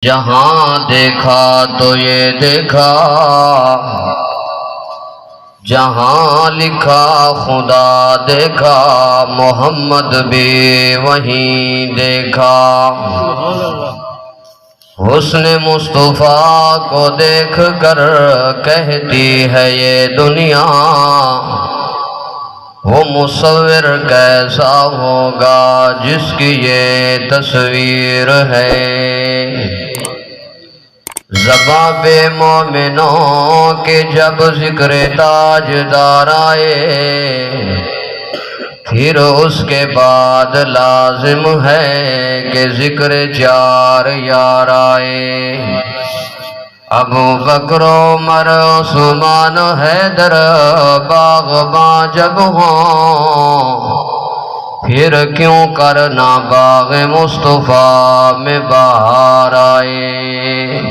جہاں دیکھا تو یہ دیکھا، جہاں لکھا خدا دیکھا، محمد بھی وہیں دیکھا۔ حسن مصطفیٰ کو دیکھ کر کہتی ہے یہ دنیا، وہ مصور کیسا ہوگا جس کی یہ تصویر ہے۔ زباں پہ مومنوں کے جب ذکر تاجدار آئے، پھر اس کے بعد لازم ہے کہ ذکر چار یار آئے۔ ابو بکر عمر عثمان حیدر باغباں جب ہوں، پھر کیوں کرنا باغ مصطفیٰ میں بہار آئے۔